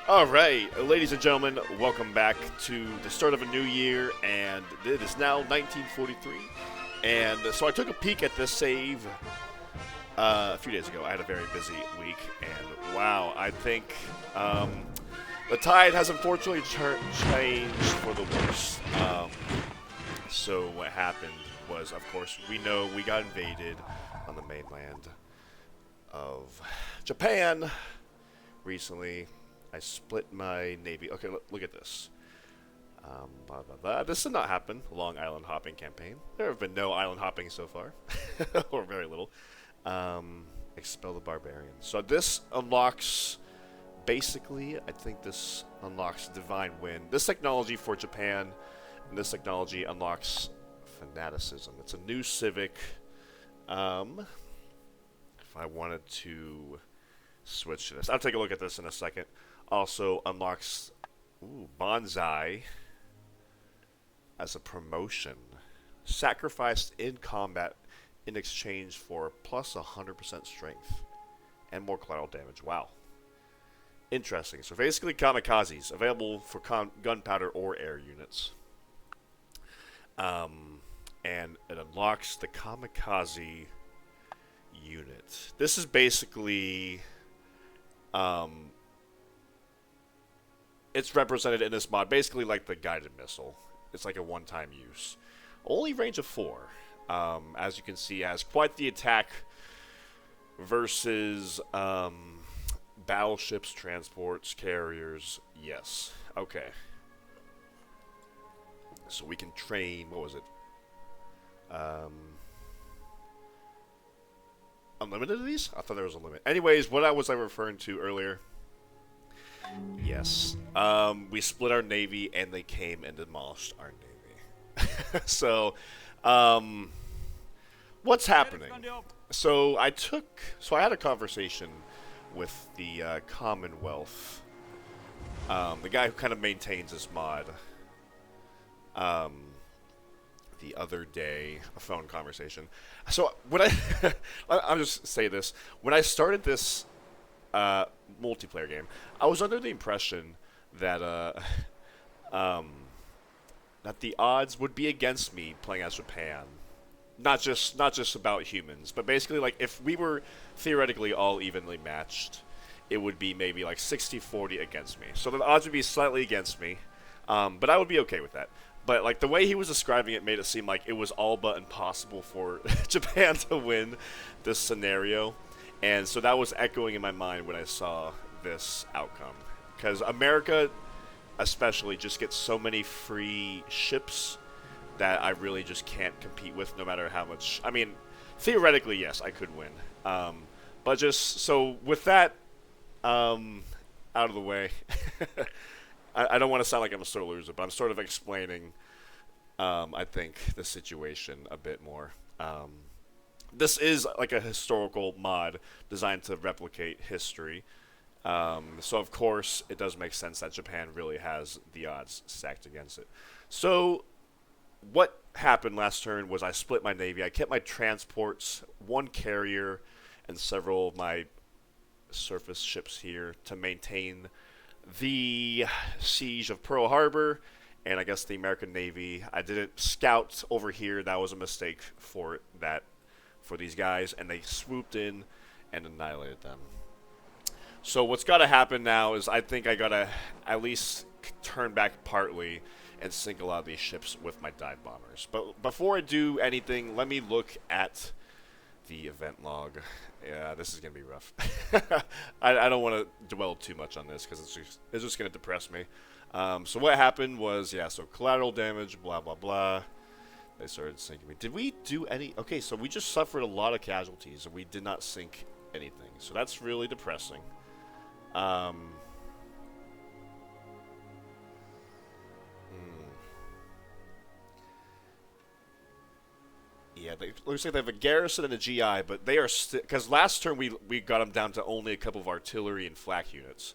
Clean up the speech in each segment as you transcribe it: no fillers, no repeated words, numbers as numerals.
All right, ladies and gentlemen, welcome back to the start of a new year, and it is now 1943. And so I took a peek at this save a few days ago. I had a very busy week, and wow, I think the tide has unfortunately changed for the worse. So what happened was, of course, we know we got invaded on the mainland of Japan recently. I split my navy. Okay, look at this. Blah, blah, blah. This did not happen. Long island hopping campaign. There have been no island hopping so far, or very little. Expel the barbarians. So this unlocks, basically, I think this unlocks divine wind. This technology for Japan, and this technology unlocks fanaticism. It's a new civic. If I wanted to switch to this, I'll take a look at this in a second. Also unlocks bonsai as a promotion. Sacrificed in combat in exchange for plus 100% strength and more collateral damage. Wow. Interesting. So basically kamikazes, available for gunpowder or air units. And it unlocks the kamikaze unit. This is basically it's represented in this mod basically like the guided missile. It's like a one-time use. Only range of 4. As you can see, has quite the attack versus battleships, transports, carriers. Yes. Okay. So we can train, what was it? Unlimited of these? I thought there was a limit. Anyways, what was I referring to earlier? Yes. We split our navy and they came and demolished our navy. So, what's happening? So I had a conversation with the Commonwealth, the guy who kind of maintains this mod, the other day, a phone conversation. So when I'll just say this, when I started this multiplayer game, I was under the impression that that the odds would be against me playing as Japan. Not just about humans, but basically like if we were theoretically all evenly matched, it would be maybe like 60-40 against me. So the odds would be slightly against me, but I would be okay with that. But like the way he was describing it made it seem like it was all but impossible for Japan to win this scenario. And so that was echoing in my mind when I saw this outcome. Because America especially just gets so many free ships that I really just can't compete with no matter how much. I mean, theoretically, yes, I could win. But just, so with that out of the way, I don't want to sound like I'm a sore loser, but I'm sort of explaining, I think, the situation a bit more. This is like a historical mod designed to replicate history. So, of course, it does make sense that Japan really has the odds stacked against it. So, what happened last turn was I split my navy. I kept my transports, one carrier, and several of my surface ships here to maintain the siege of Pearl Harbor, and I guess the American Navy. I didn't scout over here. That was a mistake for these guys, and they swooped in and annihilated them. So what's got to happen now is I think I got to at least turn back partly and sink a lot of these ships with my dive bombers. But before I do anything, let me look at the event log. Yeah, this is going to be rough. I don't want to dwell too much on this because it's just going to depress me. So what happened was, yeah, so collateral damage, blah, blah, blah. They started sinking me. Did we do any... Okay, so we just suffered a lot of casualties and we did not sink anything. So that's really depressing. Yeah, looks like they have a garrison and a GI, but they are because last turn we got them down to only a couple of artillery and flak units,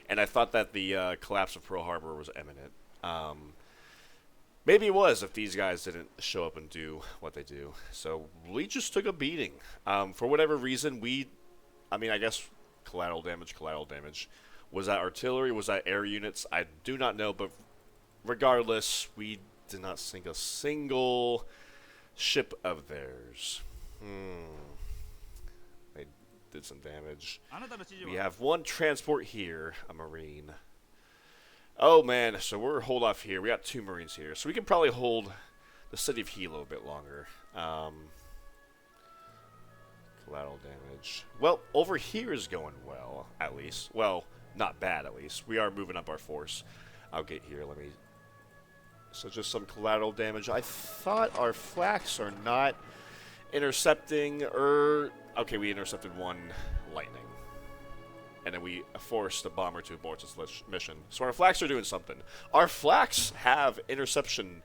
and I thought that the collapse of Pearl Harbor was imminent. Maybe it was if these guys didn't show up and do what they do. So we just took a beating. For whatever reason, I guess collateral damage. Was that artillery? Was that air units? I do not know, but regardless, we did not sink a single ship of theirs. They did some damage. We have one transport here, a marine. Oh man, so we're hold off here. We got 2 marines here, so we can probably hold the city of Hilo a bit longer. Collateral damage. Well, over here is going well, at least. Well, not bad, at least. We are moving up our force. I'll get here. Let me... So just some collateral damage. I thought our flaks are not intercepting, okay, we intercepted 1 lightning. And then we forced the bomber to abort its mission. So our flaks are doing something. Our flaks have interception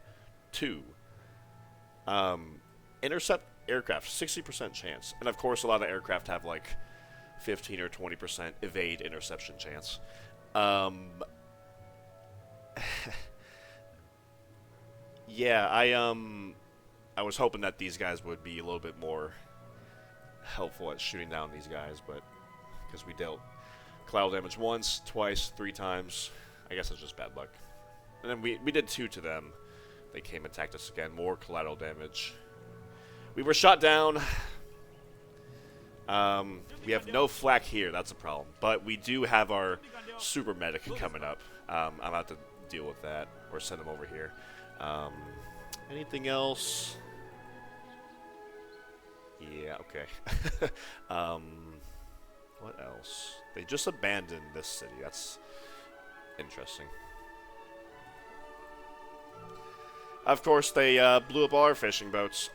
2. Intercept aircraft, 60% chance. And of course, a lot of aircraft have like 15 or 20% evade interception chance. Yeah, I was hoping that these guys would be a little bit more helpful at shooting down these guys, but because we dealt collateral damage once, twice, 3 times, I guess it's just bad luck. And then we did 2 to them. They came and attacked us again. More collateral damage. We were shot down. We have no flak here. That's a problem. But we do have our super medic coming up. I'm about to deal with that or send him over here. Anything else? Yeah, okay. What else? They just abandoned this city. That's interesting. Of course, they blew up all our fishing boats.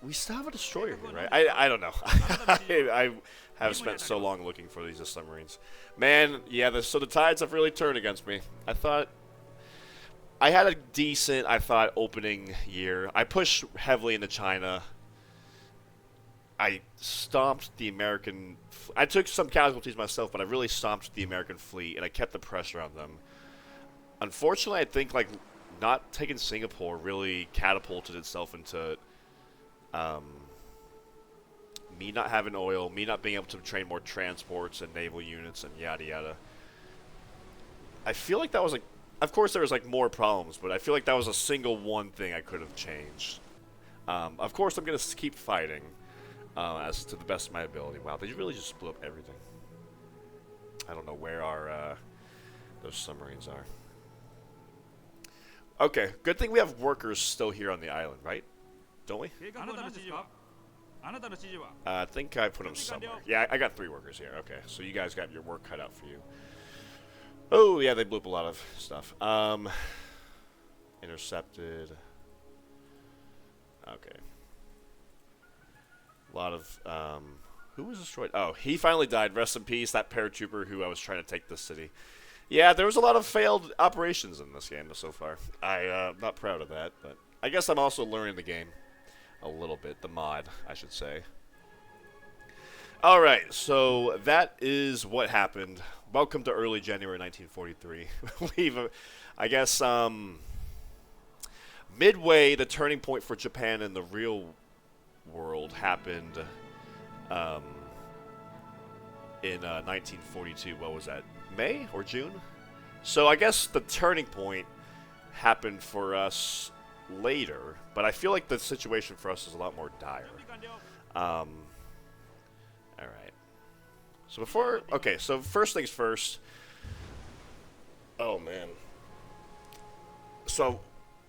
We still have a destroyer here, right? I don't know. I have spent so long looking for these submarines. Man, yeah, so the tides have really turned against me. I thought... I had a decent, opening year. I pushed heavily into China. I stomped the American... I took some casualties myself, but I really stomped the American fleet, and I kept the pressure on them. Unfortunately, I think, like, not taking Singapore really catapulted itself into me not having oil, me not being able to train more transports and naval units and yada yada. I feel like that was, like... Of course, there was, like, more problems, but I feel like that was a single one thing I could have changed. Of course, I'm going to keep fighting as to the best of my ability. Wow, they really just blew up everything. I don't know where our those submarines are. Okay, good thing we have workers still here on the island, right? Don't we? I think I put them somewhere. Yeah, I got 3 workers here. Okay, so you guys got your work cut out for you. Oh, yeah, they blew up a lot of stuff. Intercepted. Okay. A lot of, who was destroyed? Oh, he finally died. Rest in peace, that paratrooper who I was trying to take this city. Yeah, there was a lot of failed operations in this game so far. I'm not proud of that, but I guess I'm also learning the game a little bit. The mod, I should say. Alright, so that is what happened. Welcome to early January 1943. We've, I guess, Midway, the turning point for Japan in the real world, happened in 1942. What was that? May or June? So I guess the turning point happened for us later, but I feel like the situation for us is a lot more dire. Alright. So before... Okay, so first things first. Oh, man. So,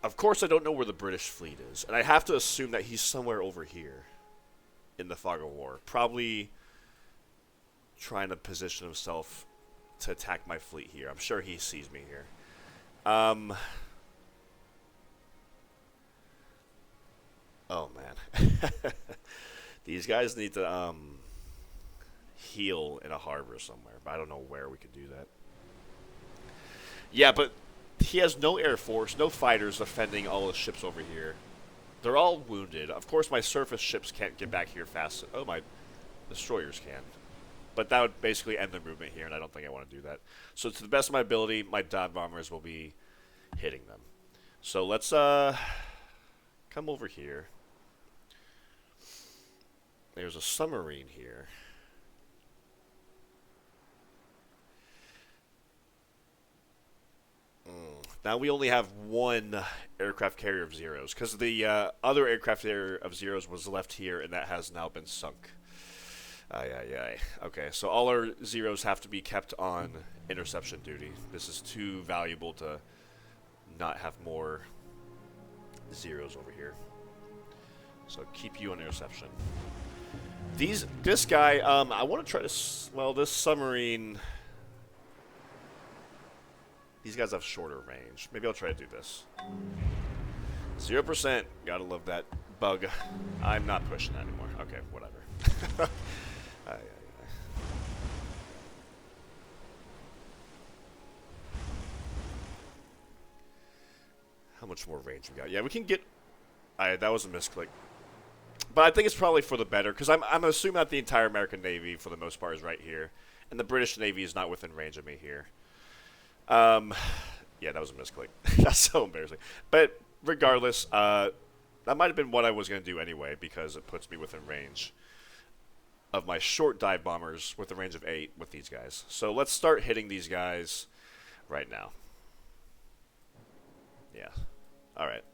of course I don't know where the British fleet is, and I have to assume that he's somewhere over here in the fog of war. Probably trying to position himself to attack my fleet here. I'm sure he sees me here. Oh, man. These guys need to, heal in a harbor somewhere, but I don't know where we could do that. Yeah, but he has no air force, no fighters defending all the ships over here. They're all wounded. Of course, my surface ships can't get back here fast. Oh, my destroyers can. But that would basically end the movement here, and I don't think I want to do that. So to the best of my ability, my dive bombers will be hitting them. So let's come over here. There's a submarine here. Now we only have one aircraft carrier of zeros, because the other aircraft carrier of zeros was left here, and that has now been sunk. Aye, aye, aye. Okay, so all our zeros have to be kept on interception duty. This is too valuable to not have more zeros over here. So keep you on interception. This guy, I want to try to, well, this submarine, these guys have shorter range. Maybe I'll try to do this. 0%, gotta love that bug. I'm not pushing that anymore. Okay, whatever. Aye, aye, aye. How much more range we got? Yeah, we can get, that was a misclick. But I think it's probably for the better, because I'm assuming that the entire American Navy, for the most part, is right here. And the British Navy is not within range of me here. Yeah, that was a misclick. That's so embarrassing. But regardless, that might have been what I was going to do anyway, because it puts me within range of my short dive bombers with a range of 8 with these guys. So let's start hitting these guys right now. Yeah. Alright.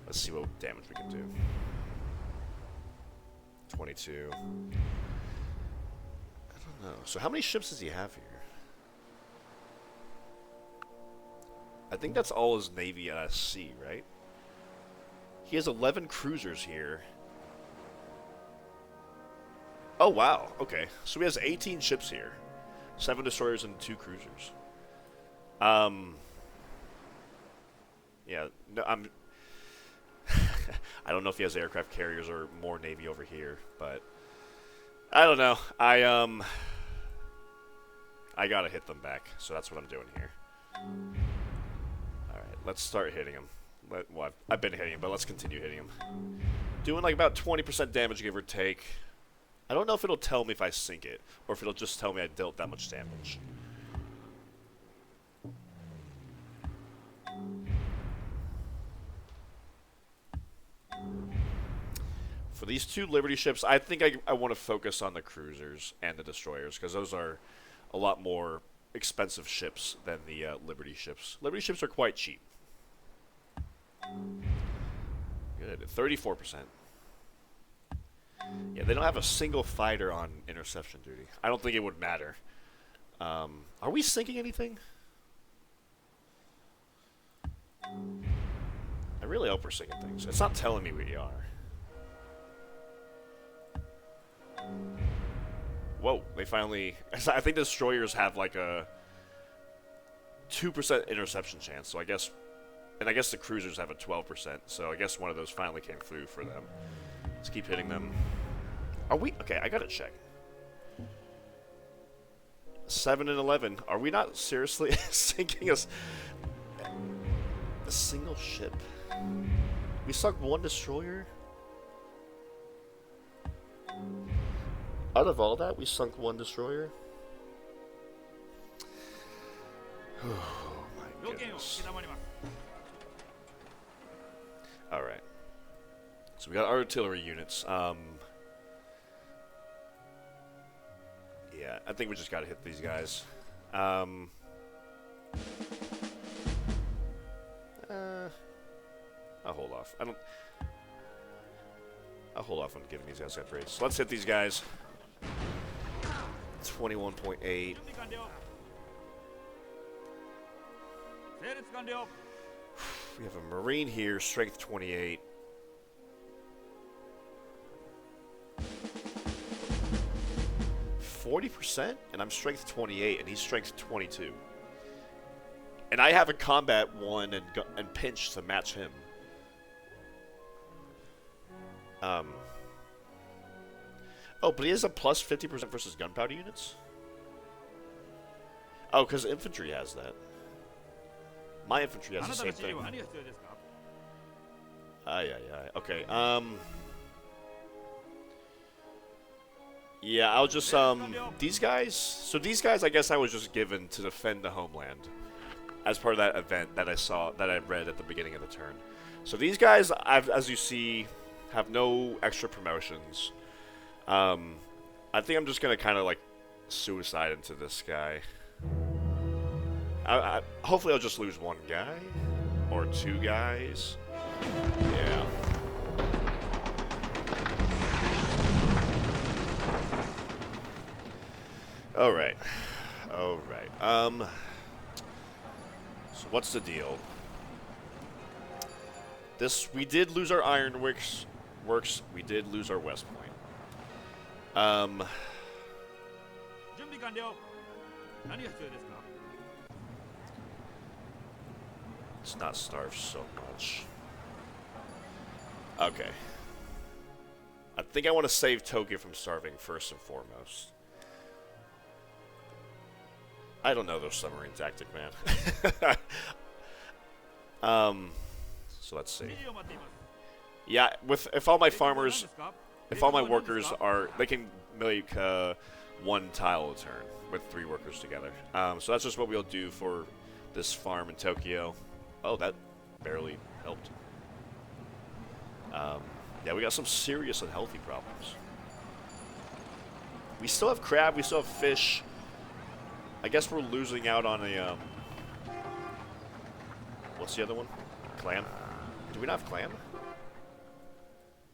Let's see what damage we can do. 22. I don't know. So how many ships does he have here? I think that's all his Navy Sea, right? He has 11 cruisers here. Oh, wow. Okay. So he has 18 ships here. 7 destroyers and 2 cruisers. Yeah, no, I don't know if he has aircraft carriers or more Navy over here, but I don't know. I gotta hit them back, so that's what I'm doing here. Alright, let's start hitting him. Well, I've been hitting him, but let's continue hitting him. Doing like about 20% damage, give or take. I don't know if it'll tell me if I sink it, or if it'll just tell me I dealt that much damage. For these 2 Liberty ships, I think I want to focus on the cruisers and the destroyers, because those are a lot more expensive ships than the Liberty ships. Liberty ships are quite cheap. Good, 34%. Yeah, they don't have a single fighter on interception duty. I don't think it would matter. Are we sinking anything? I really hope we're sinking things. It's not telling me we are. Whoa, they finally... I think destroyers have like a 2% interception chance, so I guess... And I guess the cruisers have a 12%, so I guess one of those finally came through for them. Let's keep hitting them. Are we... Okay, I gotta check. 7 and 11. Are we not seriously sinking a single ship? We sunk 1 destroyer? Out of all that, we sunk 1 destroyer? Oh my goodness. Alright. So we got artillery units. Yeah, I think we just gotta hit these guys. I'll hold off. I'll hold off on giving these guys upgrades. So let's hit these guys. 21.8. We have a Marine here, strength 28. %, and I'm strength 28, and he's strength 22. And I have a combat 1 and pinch to match him. Oh, but he has a plus 50% versus gunpowder units? Oh, because infantry has that. My infantry has the same thing. Okay, yeah, I'll just, these guys... So these guys, I guess I was just given to defend the homeland. As part of that event that I saw, that I read at the beginning of the turn. So these guys, as you see, have no extra promotions. I think I'm just going to kind of, like, suicide into this guy. Hopefully I'll just lose one guy. Or two guys. Yeah. Alright. Alright. So what's the deal? We did lose our ironworks. We did lose our West Point. Let's not starve so much. Okay. I think I want to save Tokyo from starving first and foremost. I don't know those submarine tactic, man. So let's see. Yeah, if all my farmers, if all my workers are, they can make one tile a turn with 3 workers together. So that's just what we'll do for this farm in Tokyo. Oh, that barely helped. Yeah, we got some serious unhealthy problems. We still have crab, we still have fish. I guess we're losing out on a, what's the other one? Clam? Do we not have clam?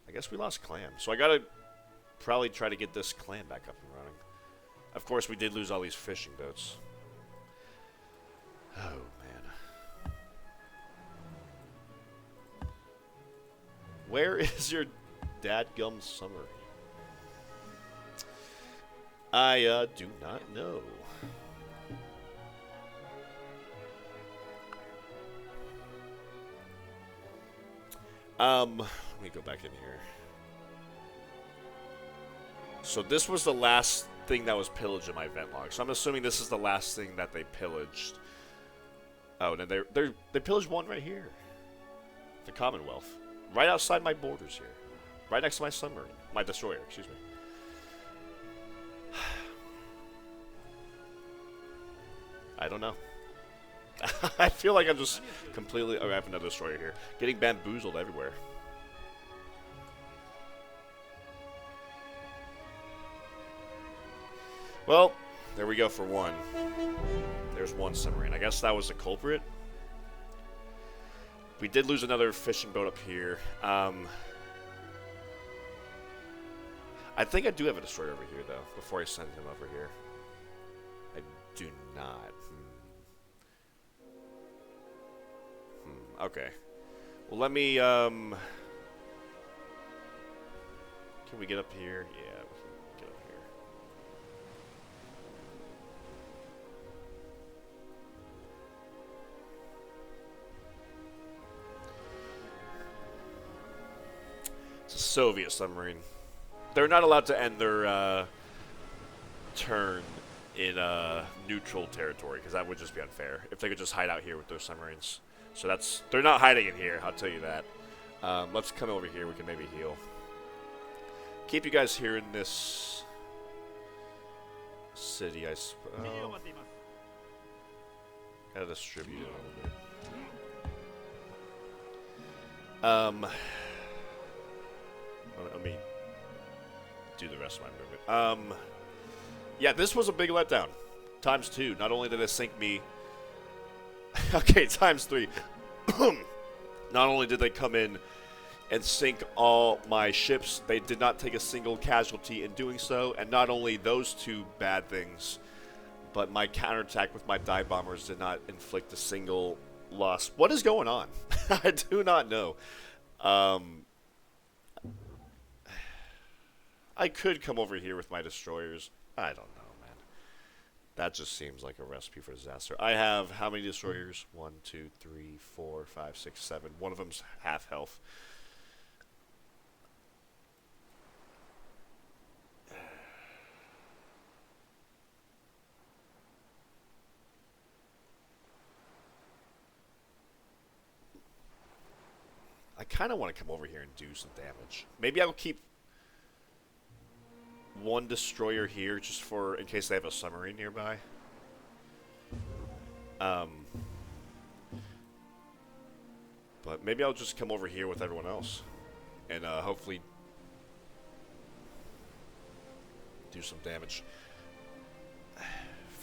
I guess we lost clam. So I gotta probably try to get this clam back up and running. Of course, we did lose all these fishing boats. Oh, man. Where is your dadgum summary? I, do not know. Let me go back in here. So this was the last thing that was pillaged in my event log. So I'm assuming this is the last thing that they pillaged. Oh, and then they pillaged one right here. The Commonwealth. Right outside my borders here. Right next to my submarine. My destroyer, excuse me. I don't know. I feel like I'm just completely... Oh, I have another destroyer here. Getting bamboozled everywhere. Well, there we go for one. There's one submarine. I guess that was the culprit. We did lose another fishing boat up here. I think I do have a destroyer over here, though, before I send him over here. I do not. Okay. Well, let me, can we get up here? Yeah, we can get up here. It's a Soviet submarine. They're not allowed to end their, turn in, neutral territory, because that would just be unfair. If they could just hide out here with those submarines. So they're not hiding in here, I'll tell you that. Let's come over here, we can maybe heal. Keep you guys here in this city, I suppose. Gotta distribute it a little bit. Let me do the rest of my movement. Yeah, this was a big letdown. ×2. Not only did it sink me... Okay, ×3. Not only did they come in and sink all my ships, they did not take a single casualty in doing so, and not only those two bad things, but my counterattack with my dive bombers did not inflict a single loss. What is going on? I do not know. I could come over here with my destroyers. I don't know, man. That just seems like a recipe for disaster. I have how many destroyers? 1, 2, 3, 4, 5, 6, 7. One of them's half health. I kind of want to come over here and do some damage. Maybe I'll keep one destroyer here just for in case they have a submarine nearby. But maybe I'll just come over here with everyone else and hopefully do some damage.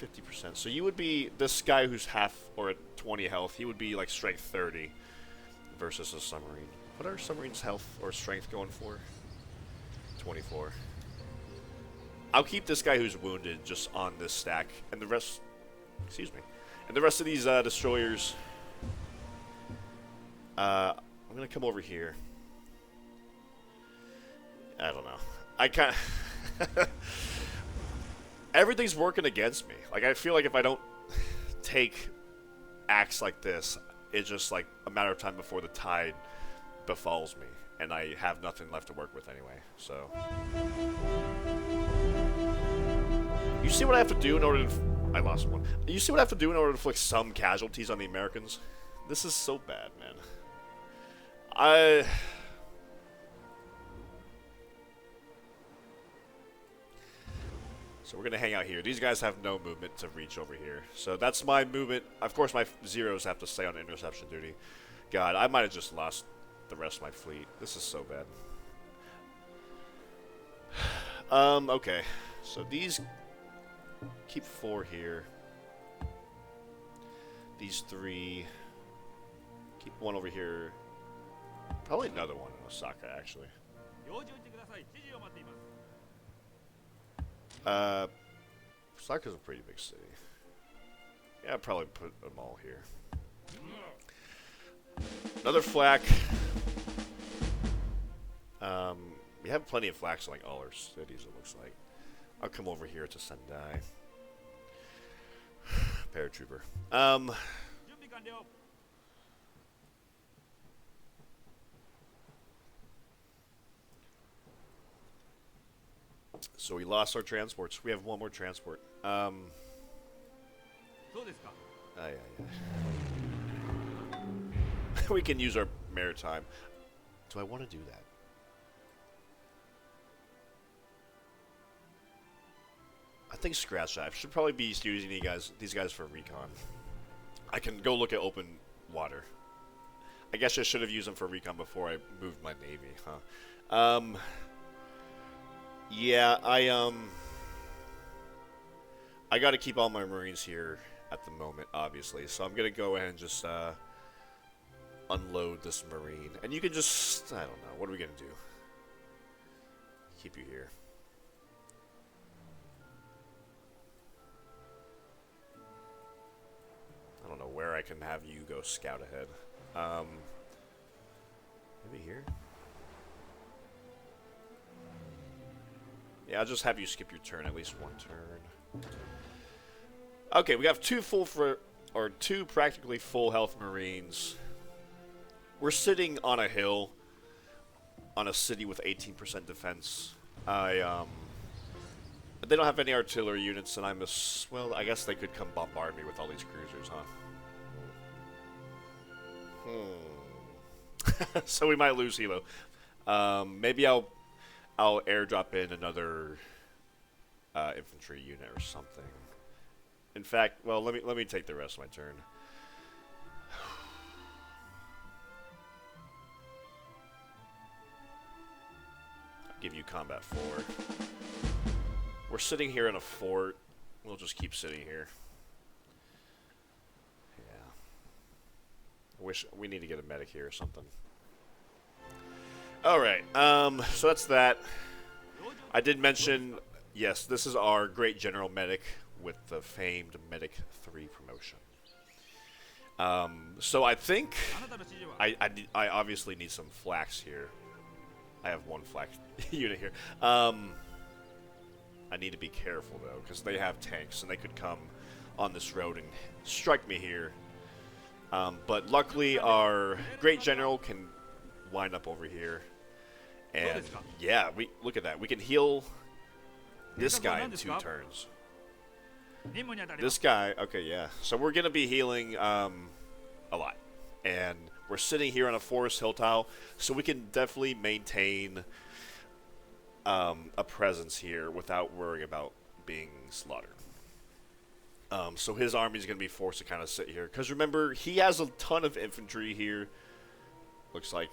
50%. So you would be this guy who's half or at 20 health. He would be like strength 30 versus a submarine. What are submarines' health or strength going for? 24. I'll keep this guy who's wounded just on this stack, and the rest. Excuse me. And the rest of these destroyers. I'm gonna come over here. I don't know. I kind of. Everything's working against me. Like, I feel like if I don't take acts like this, it's just like a matter of time before the tide befalls me, and I have nothing left to work with anyway. So, you see what I have to do in order to... I lost one. You see what I have to do in order to inflict some casualties on the Americans? This is so bad, man. So we're going to hang out here. These guys have no movement to reach over here. So that's my movement. Of course, my zeros have to stay on interception duty. God, I might have just lost the rest of my fleet. This is so bad. Okay. So these... Keep 4 here. These 3... Keep 1 over here. Probably another one in Osaka, actually. Osaka's a pretty big city. Yeah, I'd probably put them all here. Another flak. We have plenty of flaks in like all our cities, it looks like. I'll come over here to Sendai. Paratrooper. So we lost our transports. We have one more transport. Yeah. We can use our maritime. Do I want to do that? I think scratch that. I should probably be using these guys for recon. I can go look at open water. I guess I should have used them for recon before I moved my navy, huh? Yeah, I got to keep all my Marines here at the moment, obviously. So I'm gonna go ahead and just unload this Marine, and you can just, I don't know, what are we gonna do? Keep you here. I don't know where I can have you go scout ahead. Maybe here? Yeah, I'll just have you skip your turn, at least one turn. Okay, we have two practically full health Marines. We're sitting on a hill on a city with 18% defense. They don't have any artillery units, and well, I guess they could come bombard me with all these cruisers, huh? So we might lose Hilo. Maybe I'll airdrop in another infantry unit or something. In fact, well, let me take the rest of my turn. I'll give you combat 4. We're sitting here in a fort. We'll just keep sitting here. Yeah. I wish we need to get a medic here or something. Alright, so that's that. I did mention, yes, this is our Great General Medic with the famed Medic 3 promotion. So I think I obviously need some flax here. I have one flax unit here. I need to be careful, though, because they have tanks, and they could come on this road and strike me here. But luckily, our Great General can wind up over here. And, yeah, look at that. We can heal this guy in 2 turns. This guy, okay, yeah. So we're going to be healing a lot. And we're sitting here on a forest hill tile, so we can definitely maintain a presence here without worrying about being slaughtered. So his army's going to be forced to kind of sit here. Because remember, he has a ton of infantry here. Looks like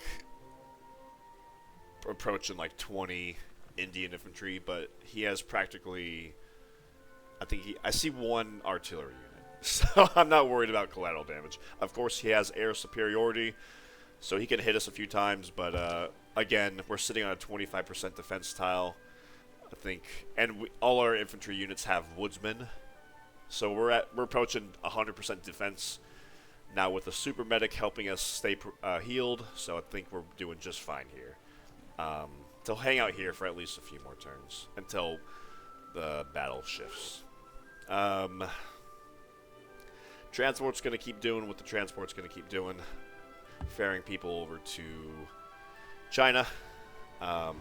approaching like 20 Indian infantry, but he has practically I see one artillery unit, so I'm not worried about collateral damage. Of course, he has air superiority, so he can hit us a few times, but again, we're sitting on a 25% defense tile, I think, and all our infantry units have woodsmen, so we're approaching 100% defense now with the super medic helping us stay healed. So I think we're doing just fine here. They'll hang out here for at least a few more turns until the battle shifts. Transport's going to keep doing what the transport's going to keep doing, ferrying people over to China. Yeah,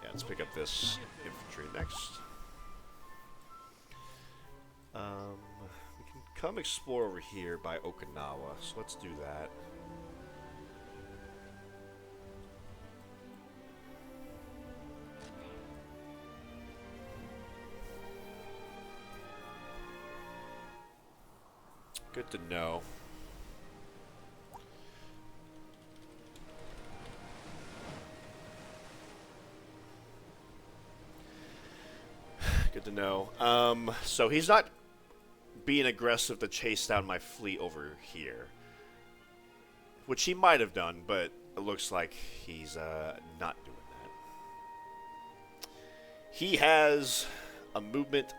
let's pick up this infantry next. We can come explore over here by Okinawa, so let's do that. Good to know. Good to know. So he's not being aggressive to chase down my fleet over here, which he might have done, but it looks like he's not doing that. He has a movement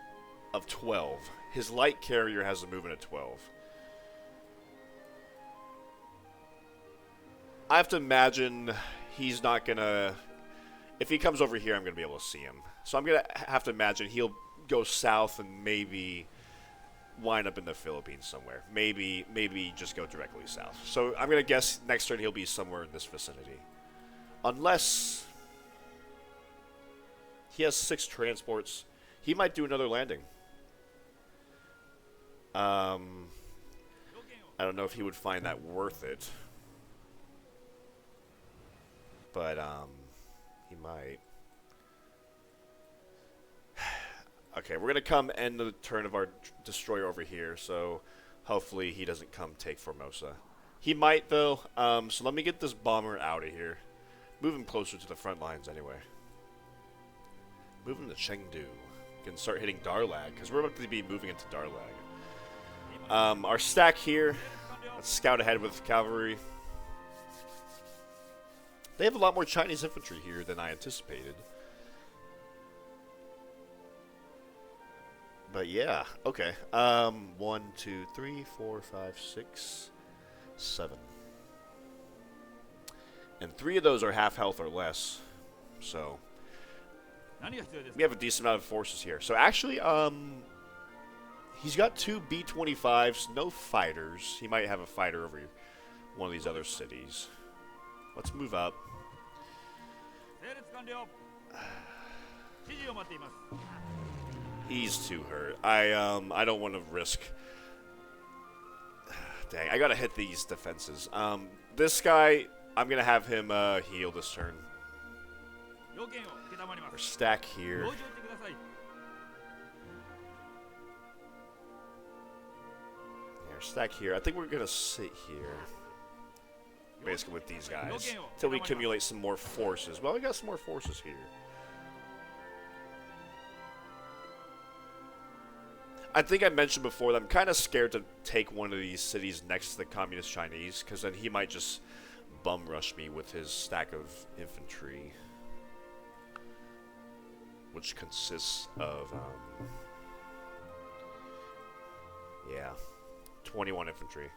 of 12. His light carrier has a movement of 12. I have to imagine he's not gonna... If he comes over here, I'm gonna be able to see him. So I'm gonna have to imagine he'll go south and maybe wind up in the Philippines somewhere. Maybe just go directly south. So I'm gonna guess next turn he'll be somewhere in this vicinity. Unless he has 6 transports, he might do another landing. I don't know if he would find that worth it. But, he might. Okay, we're going to come end the turn of our destroyer over here, so hopefully he doesn't come take Formosa. He might, though, so let me get this bomber out of here. Move him closer to the front lines, anyway. Move him to Chengdu. We can start hitting Darlag, because we're about to be moving into Darlag. Our stack here, let's scout ahead with cavalry. They have a lot more Chinese infantry here than I anticipated. But yeah, okay. 1, 2, 3, 4, 5, 6, 7. And 3 of those are half health or less. So we have a decent amount of forces here. So actually, he's got 2 B-25s, no fighters. He might have a fighter over one of these other cities. Let's move up. He's too hurt. I don't want to risk. Dang, I gotta hit these defenses. This guy, I'm gonna have him heal this turn. Or stack here. Yeah, stack here. I think we're gonna sit here. Basically with these guys. Until we accumulate some more forces. Well, we got some more forces here. I think I mentioned before that I'm kind of scared to take one of these cities next to the Communist Chinese, because then he might just bum rush me with his stack of infantry. Which consists of, yeah, 21 infantry.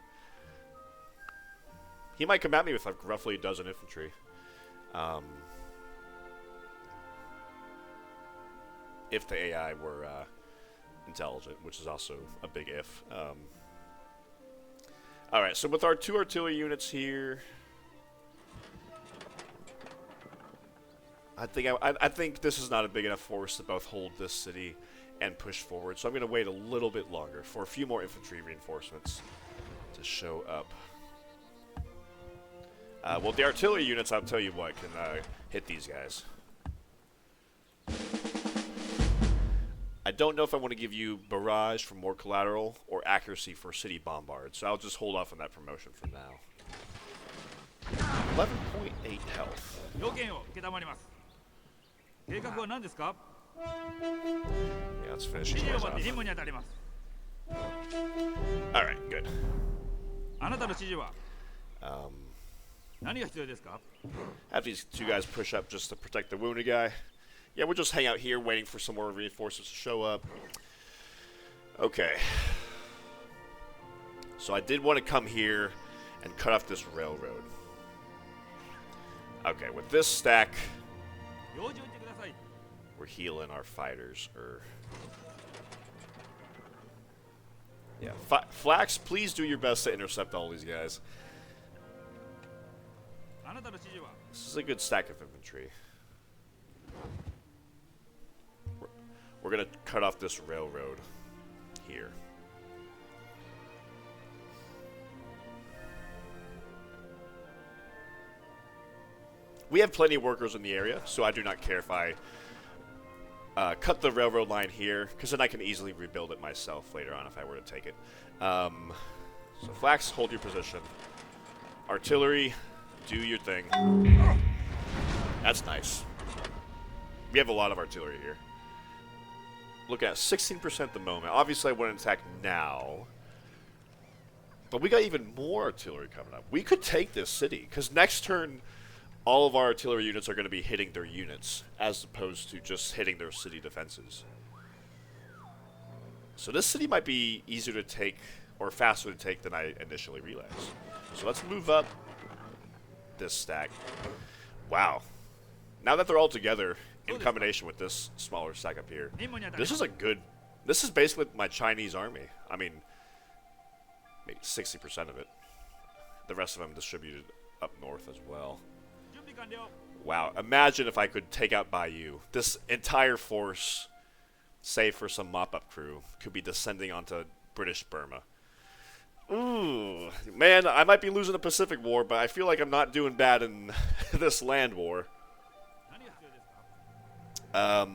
He might come at me with like roughly a dozen infantry. If the AI were intelligent, which is also a big if. Alright, so with our 2 artillery units here, I think this is not a big enough force to both hold this city and push forward. So I'm going to wait a little bit longer for a few more infantry reinforcements to show up. Well, the artillery units, I'll tell you what, can hit these guys. I don't know if I want to give you barrage for more collateral or accuracy for city bombard, so I'll just hold off on that promotion for now. 11.8 health. Yeah, let's finish these 指示 guys を待って任 off. 務に当たります Alright, good. あなたの指示は Um, 何が必要ですか have these two guys push up just to protect the wounded guy. Yeah, we'll just hang out here waiting for some more reinforcements to show up. Okay. So I did want to come here and cut off this railroad. Okay, with this stack, 用事を言ってください we're healing our fighters. Yeah, Flax, please do your best to intercept all these guys. あなたの指示は This is a good stack of infantry. We're gonna cut off this railroad here. We have plenty of workers in the area, so I do not care if I cut the railroad line here, because then I can easily rebuild it myself later on if I were to take it. So Flax, hold your position. Artillery, do your thing. That's nice. We have a lot of artillery here. Look at 16% at the moment. Obviously, I wouldn't attack now. But we got even more artillery coming up. We could take this city, because next turn, all of our artillery units are going to be hitting their units, as opposed to just hitting their city defenses. So this city might be easier to take, or faster to take than I initially realized. So let's move up this stack. Wow. Now that they're all together, in combination with this smaller stack up here, this is a good... This is basically my Chinese army. I mean, maybe 60% of it. The rest of them distributed up north as well. Wow, imagine if I could take out Bayou. This entire force, save for some mop-up crew, could be descending onto British Burma. Ooh, man, I might be losing the Pacific War, but I feel like I'm not doing bad in this land war. Yeah,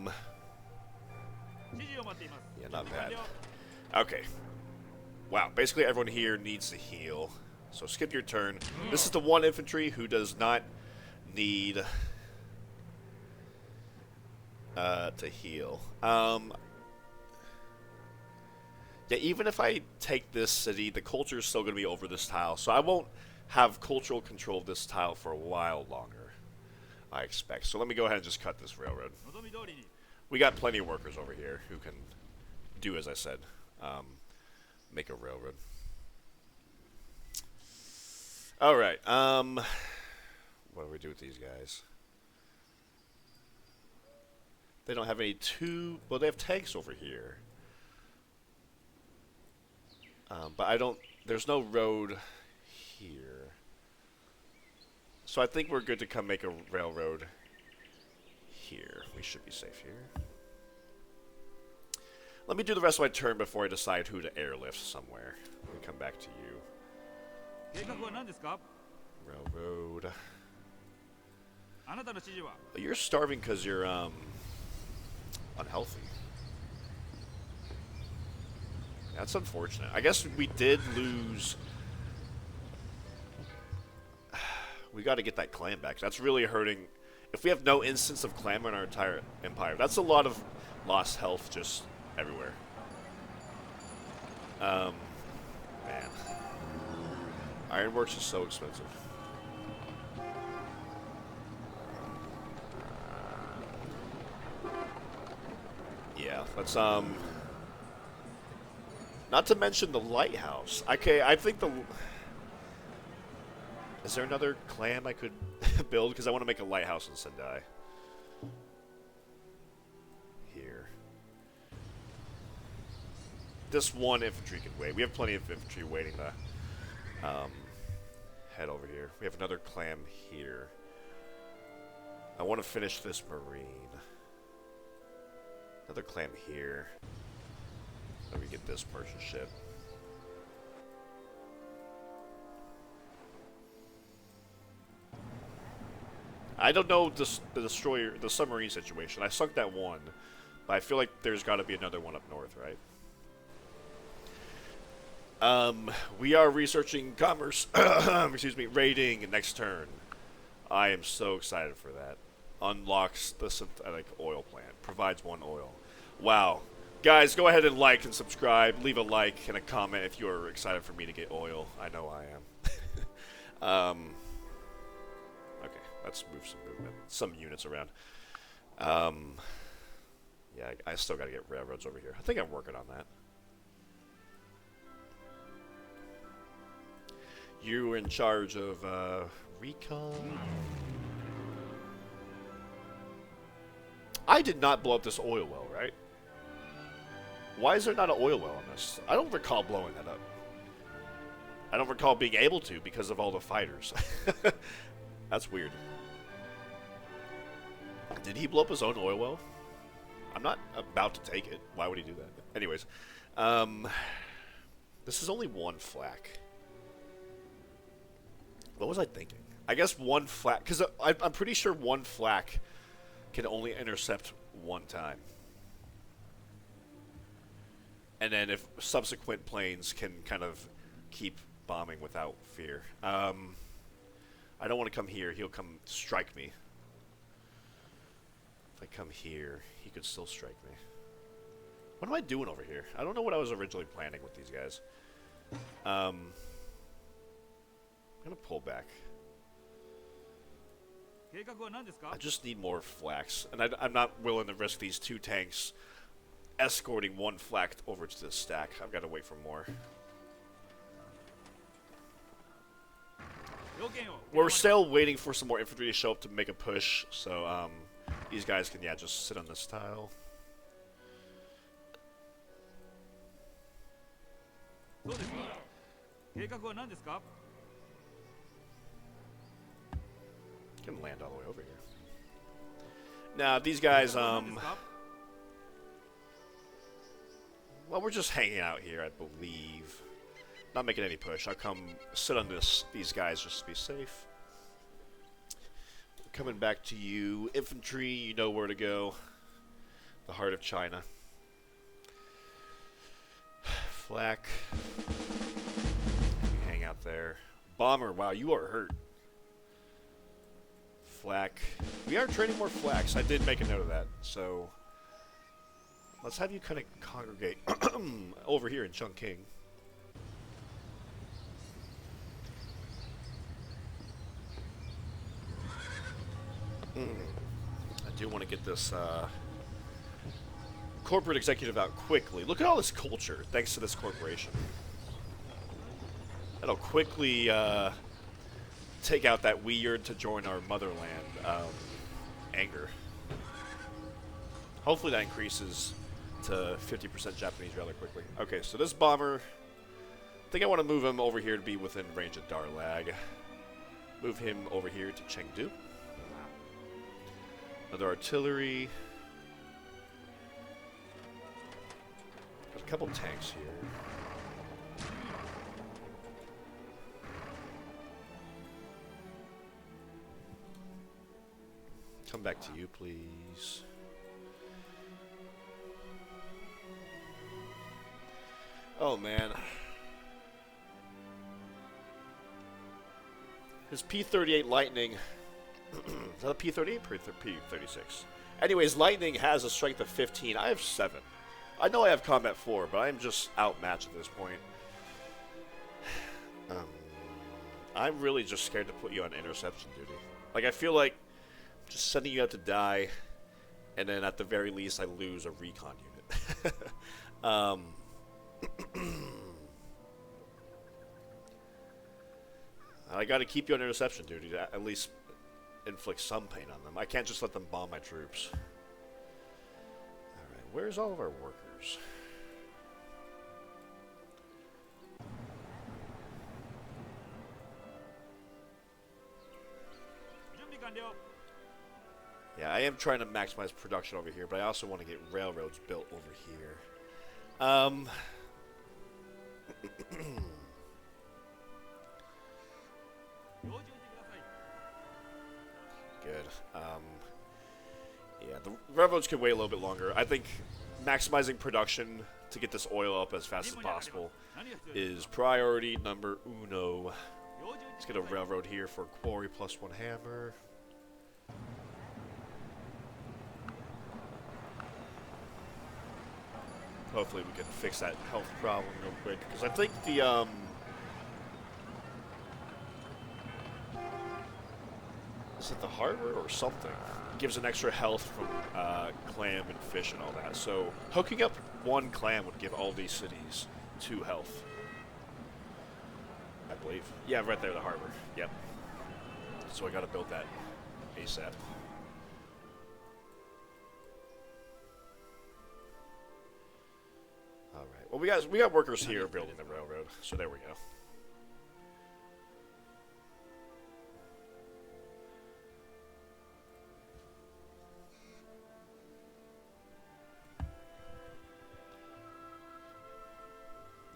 not bad. Okay. Wow, basically everyone here needs to heal. So skip your turn. This is the one infantry who does not need to heal. Yeah, even if I take this city, the culture is still going to be over this tile, so I won't have cultural control of this tile for a while longer, I expect. So let me go ahead and just cut this railroad. We got plenty of workers over here who can do as I said, make a railroad. Alright, what do we do with these guys? They don't have any well, they have tanks over here. But I don't, there's no road here. So I think we're good to come make a railroad here. We should be safe here. Let me do the rest of my turn before I decide who to airlift somewhere. Let me come back to you. Railroad. You're starving because you're, unhealthy. That's unfortunate. I guess we did lose... We got to get that clan back. That's really hurting. If we have no instance of clan in our entire empire, that's a lot of lost health just everywhere. Man. Ironworks is so expensive. Yeah, let's, not to mention the lighthouse. Okay, I think the... Is there another clan I could build? Because I want to make a lighthouse in Sendai. Here. This one infantry can wait. We have plenty of infantry waiting to head over here. We have another clan here. I want to finish this marine. Another clan here. Let me get this merchant ship. I don't know the destroyer, the submarine situation. I sunk that one, but I feel like there's got to be another one up north, right? We are researching commerce. Excuse me, raiding next turn. I am so excited for that. unlocks the synthetic oil plant. Provides 1 oil. Wow. Guys, go ahead and like and subscribe. Leave a like and a comment if you're excited for me to get oil. I know I am. Okay, let's move some units around. Yeah, I still got to get railroads over here. I think I'm working on that. You were in charge of recon. I did not blow up this oil well, right? Why is there not an oil well on this? I don't recall blowing that up. I don't recall being able to because of all the fighters. That's weird. Did he blow up his own oil well? I'm not about to take it. Why would he do that? Anyways, this is only 1 flak. What was I thinking? I guess 1 flak, because I'm pretty sure 1 flak can only intercept 1 time. And then if subsequent planes can kind of keep bombing without fear. I don't want to come here. He'll come strike me. If I come here, he could still strike me. What am I doing over here? I don't know what I was originally planning with these guys. I'm going to pull back. I just need more flaks. And I'm not willing to risk these 2 tanks escorting 1 flak over to this stack. I've got to wait for more. We're still waiting for some more infantry to show up to make a push. So these guys can, yeah, just sit on this tile. Can land all the way over here. Now these guys, well, we're just hanging out here, I believe. Not making any push. I'll come sit on these guys just to be safe. Coming back to you, infantry. You know where to go. The heart of China. Flak. You hang out there. Bomber. Wow, you are hurt. Flak. We are training more flaks. I did make a note of that. So let's have you kind of congregate over here in Chungking. I do want to get this corporate executive out quickly. Look at all this culture, thanks to this corporation. That'll quickly take out that weird to join our motherland anger. Hopefully that increases to 50% Japanese rather quickly. Okay, so this bomber, I think I want to move him over here to be within range of Darlag. Move him over here to Chengdu. Another artillery. Got a couple tanks here. Come back to you, please. Oh, man. His P-38 Lightning... Is that a P-38 or P-36? Anyways, Lightning has a strength of 15. I have 7. I know I have combat 4, but I'm just outmatched at this point. I'm really just scared to put you on interception duty. Like, I feel like just sending you out to die, and then at the very least I lose a recon unit. I gotta keep you on interception duty to at least inflict some pain on them. I can't just let them bomb my troops. Alright, where's all of our workers? Yeah, I am trying to maximize production over here, but I also want to get railroads built over here. Good. Yeah, the railroads can wait a little bit longer. I think maximizing production to get this oil up as fast as possible is priority number uno. Let's get a railroad here for quarry plus 1 hammer. Hopefully we can fix that health problem real quick. Because I think the, is it the harbor or something? It gives an extra health from clam and fish and all that. So hooking up one clam would give all these cities 2 health. I believe. Yeah, right there, the harbor. Yep. So I gotta build that ASAP. Alright. Well, we got workers here building the railroad, so there we go.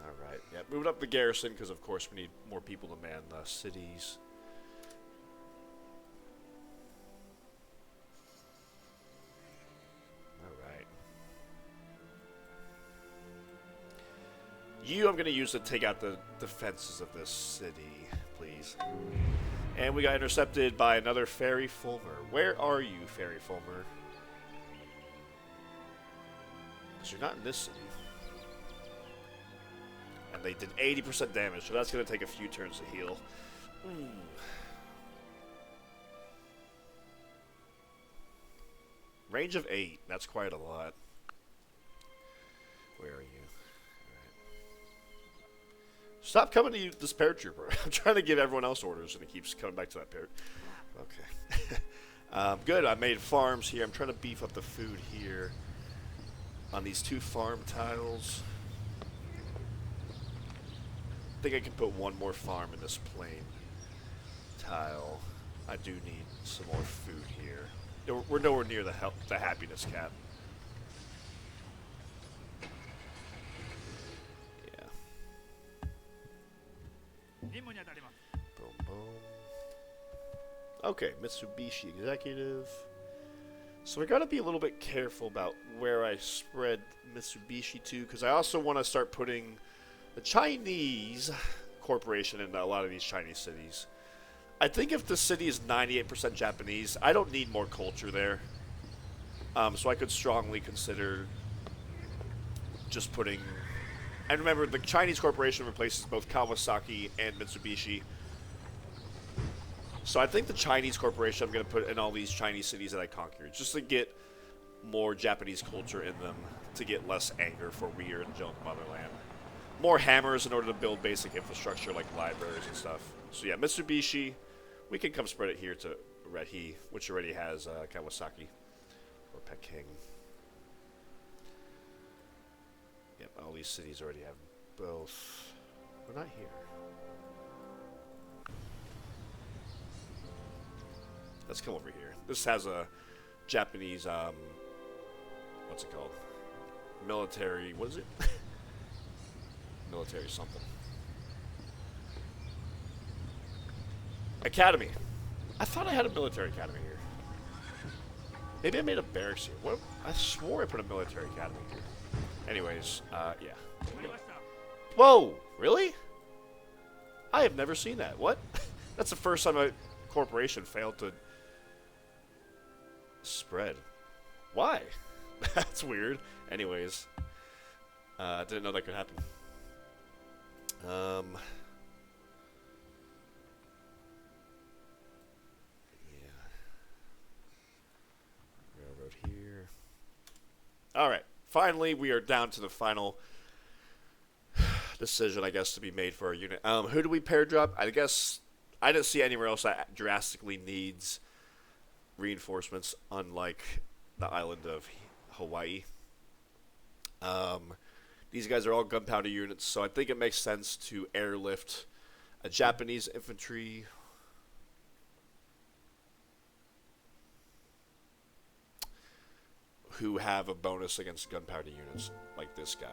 Alright, yeah, moving up the garrison, because of course we need more people to man the cities. Alright. I'm going to use to take out the defenses of this city, please. And we got intercepted by another Fairy Fulmer. Where are you, Fairy Fulmer? Because you're not in this city. And they did 80% damage, so that's going to take a few turns to heal. Range of 8. That's quite a lot. Where are you? Stop coming to you, this paratrooper. I'm trying to give everyone else orders, and it keeps coming back to that parrot. Okay. Good, I made farms here. I'm trying to beef up the food here on these 2 farm tiles. I think I can put one more farm in this plain tile. I do need some more food here. We're nowhere near the happiness cap. Boom, boom. Okay, Mitsubishi Executive. So we gotta be a little bit careful about where I spread Mitsubishi to, because I also want to start putting the Chinese corporation into a lot of these Chinese cities. I think if the city is 98% Japanese, I don't need more culture there. So I could strongly consider just putting... And remember, the Chinese corporation replaces both Kawasaki and Mitsubishi. So I think the Chinese corporation I'm going to put in all these Chinese cities that I conquered, just to get more Japanese culture in them, to get less anger for we are in the motherland. More hammers in order to build basic infrastructure like libraries and stuff. So yeah, Mitsubishi, we can come spread it here to Rehi, which already has Kawasaki or Peking. Yep, all these cities already have both. We're not here. Let's come over here. This has a Japanese, what's it called? Military, what is it? Military something. Academy. I thought I had a military academy here. Maybe I made a barracks here. What? I swore I put a military academy here. Anyways, yeah. Whoa! Really? I have never seen that. What? That's the first time a corporation failed to spread. Why? That's weird. Anyways. Didn't know that could happen. Yeah. Railroad here. Alright. Finally, we are down to the final decision, I guess, to be made for our unit. Who do we pair drop? I guess I didn't see anywhere else that drastically needs reinforcements, unlike the island of Hawaii. These guys are all gunpowder units, so I think it makes sense to airlift a Japanese infantry. Who have a bonus against gunpowder units, like this guy.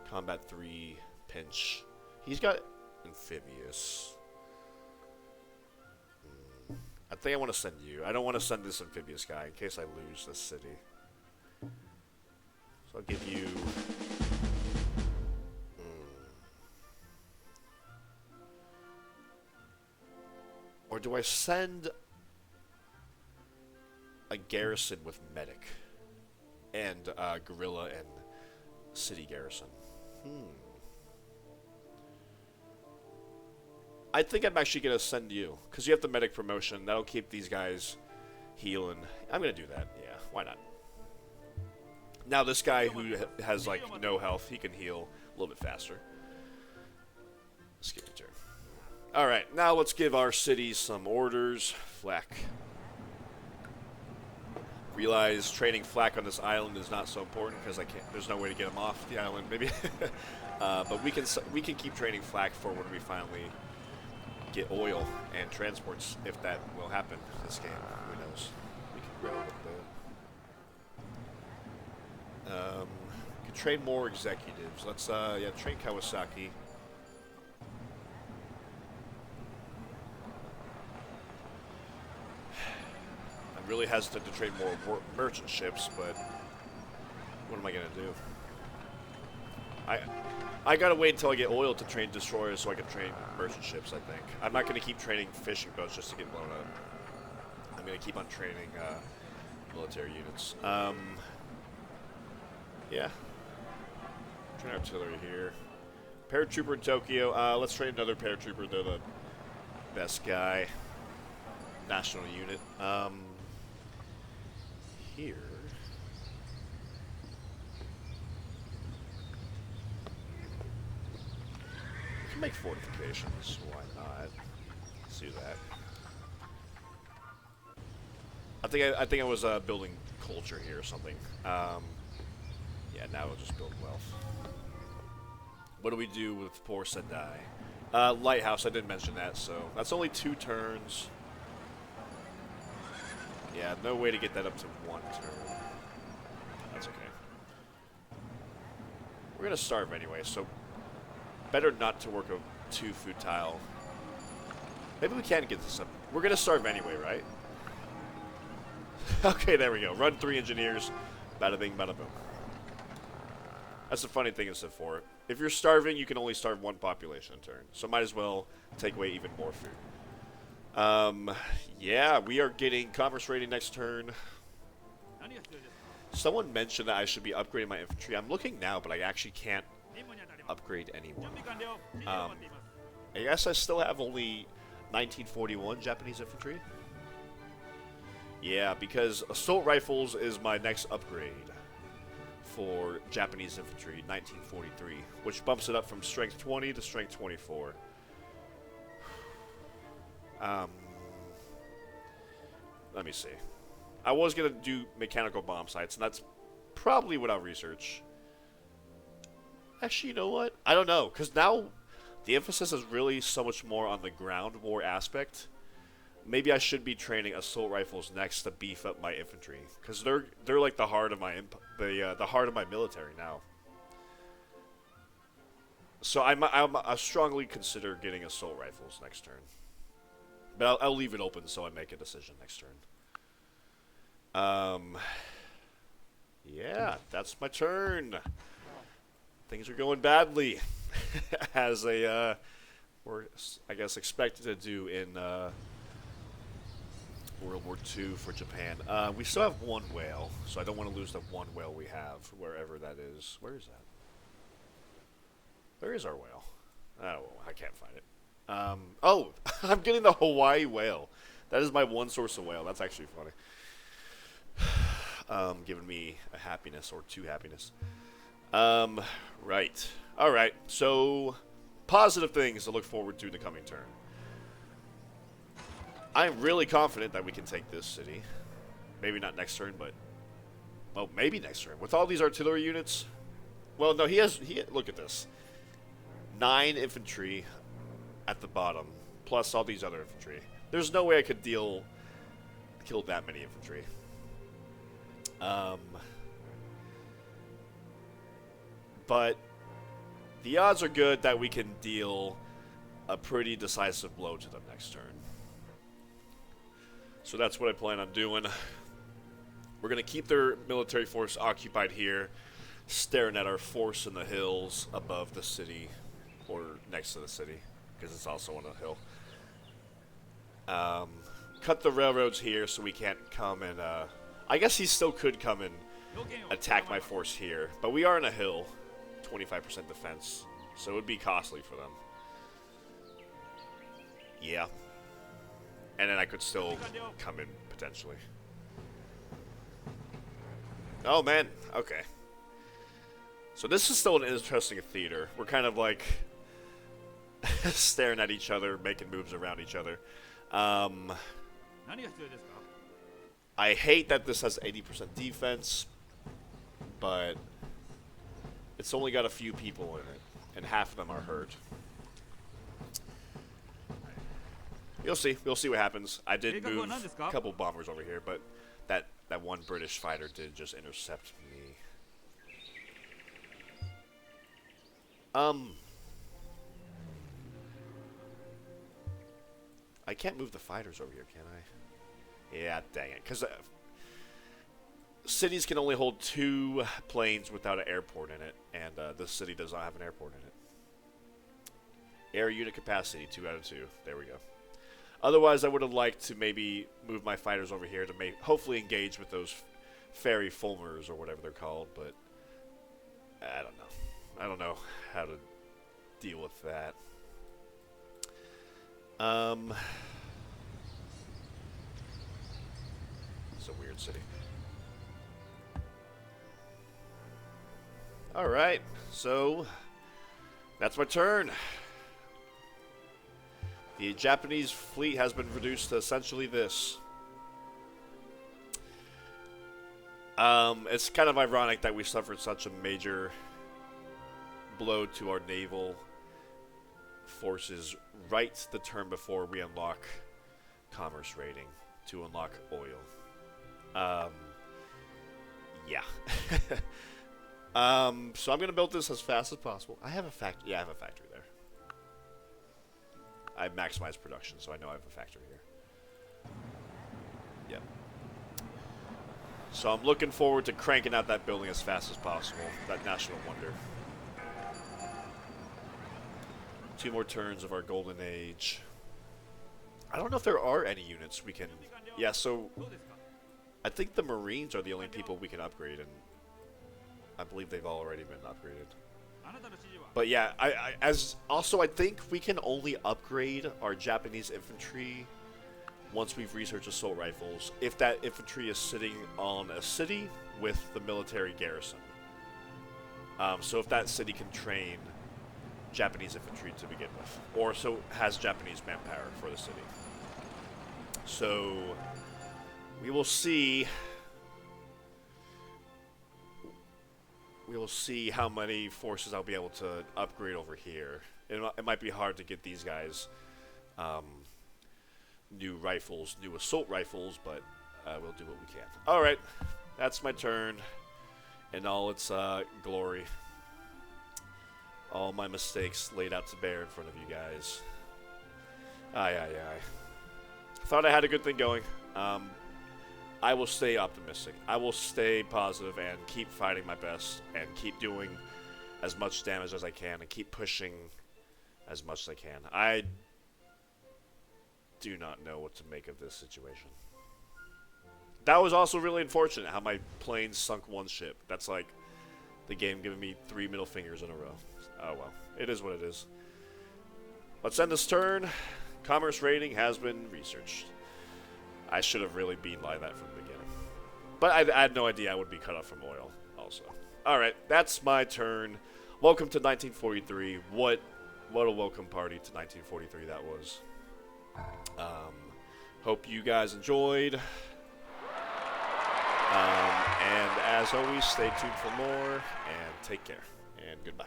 Combat 3, pinch. He's got amphibious. I think I want to send you. I don't want to send this amphibious guy in case I lose this city. So I'll give you... Or do I send a garrison with medic? And gorilla and City garrison. I think I'm actually going to send you, because you have the medic promotion. That'll keep these guys healing. I'm going to do that. Yeah, why not? Now this guy who has, like, no health, he can heal a little bit faster. Skip your turn. Alright, now let's give our cities some orders. Flak. Realize training flak on this island is not so important because I can't. There's no way to get him off the island, maybe. But we can keep training flak for when we finally get oil and transports, if that will happen this game. Who knows? We can grow a little bit. Could train more executives. Let's yeah, train Kawasaki. Really hesitant to trade more merchant ships, but what am I gonna do? I gotta wait until I get oil to train destroyers so I can train merchant ships. I think I'm not gonna keep training fishing boats just to get blown up. I'm gonna keep on training military units. Yeah. Train artillery here. Paratrooper in Tokyo. Let's train another paratrooper. They're the best guy. National unit. Here. We can make fortifications. Why not? Let's do that. I think I was building culture here or something. Yeah, now we'll just build wealth. What do we do with poor Sendai? Lighthouse. I didn't mention that, so that's only 2 turns. Yeah, no way to get that up to 1 turn. That's okay. We're gonna starve anyway, so better not to work a too futile. Maybe we can get this up. We're gonna starve anyway, right? Okay, there we go. Run 3 engineers. Bada bing, bada boom. That's the funny thing is for it. If you're starving, you can only starve 1 population a turn. So might as well take away even more food. Yeah, we are getting commerce rating next turn. Someone mentioned that I should be upgrading my infantry. I'm looking now, but I actually can't upgrade anyone. I guess I still have only 1941 Japanese infantry. Yeah, because assault rifles is my next upgrade for Japanese infantry, 1943, which bumps it up from strength 20 to strength 24. Let me see. I was going to do mechanical bomb sites, and that's probably what I'll research. Actually, you know what? I don't know, because now the emphasis is really so much more on the ground war aspect. Maybe I should be training assault rifles next to beef up my infantry, because they're like the heart of my the heart of my military now. So I strongly consider getting assault rifles next turn. But I'll leave it open so I make a decision next turn. Yeah, that's my turn. Things are going badly, as we're, I guess, expected to do in World War II for Japan. We still have 1 whale, so I don't want to lose the 1 whale we have, wherever that is. Where is that? Where is our whale? Oh, I can't find it. Oh, I'm getting the Hawaii whale. That is my 1 source of whale. That's actually funny. Giving me a happiness or 2 happiness. Right. Alright, so positive things to look forward to in the coming turn. I'm really confident that we can take this city. Maybe not next turn, but... well, maybe next turn. With all these artillery units... well, no, look at this. 9 infantry at the bottom, plus all these other infantry. There's no way I could kill that many infantry. But the odds are good that we can deal a pretty decisive blow to them next turn. So that's what I plan on doing. We're going to keep their military force occupied here, staring at our force in the hills above the city, or next to the city, because it's also on a hill. Cut the railroads here so we can't come and... I guess he still could come and attack my force here, but we are in a hill. 25% defense, so it would be costly for them. Yeah. And then I could still come in, potentially. Oh, man. Okay. So this is still an interesting theater. We're kind of like staring at each other, making moves around each other. I hate that this has 80% defense, but it's only got a few people in it, and half of them are hurt. You'll see. We'll see what happens. I did move a couple bombers over here, but that one British fighter did just intercept me. I can't move the fighters over here, can I? Yeah, dang it. Because cities can only hold 2 planes without an airport in it, and this city does not have an airport in it. Air unit capacity, 2 out of 2. There we go. Otherwise, I would have liked to maybe move my fighters over here to hopefully engage with those ferry fulmers or whatever they're called, but I don't know. I don't know how to deal with that. It's a weird city. Alright, so that's my turn. The Japanese fleet has been reduced to essentially this. It's kind of ironic that we suffered such a major blow to our naval forces right the turn before we unlock commerce rating to unlock oil. Yeah. So I'm gonna build this as fast as possible. I have a factory. Yeah, I have a factory there. I maximize production, so I know I have a factory here. Yep. So I'm looking forward to cranking out that building as fast as possible. That national wonder. 2 more turns of our golden age. I don't know if there are any units we can... Yeah, so... I think the Marines are the only people we can upgrade, and I believe they've already been upgraded. But yeah, I think we can only upgrade our Japanese infantry once we've researched assault rifles, if that infantry is sitting on a city with the military garrison. So if that city can train Japanese infantry to begin with, or so has Japanese manpower for the city. So we will see. We will see how many forces I'll be able to upgrade over here. It might be hard to get these guys new rifles, new assault rifles, but we'll do what we can. Alright, that's my turn in all its glory. All my mistakes laid out to bear in front of you guys. Aye. Thought I had a good thing going. I will stay optimistic. I will stay positive and keep fighting my best and keep doing as much damage as I can and keep pushing as much as I can. I do not know what to make of this situation. That was also really unfortunate how my plane sunk 1 ship. That's like the game giving me 3 middle fingers in a row. Oh well, it is what it is. Let's end this turn. Commerce rating has been researched. I should have really been like that from the beginning. But I had no idea I would be cut off from oil also. Alright, that's my turn. Welcome to 1943. What a welcome party to 1943 that was. Hope you guys enjoyed. And as always, stay tuned for more, and take care, and goodbye.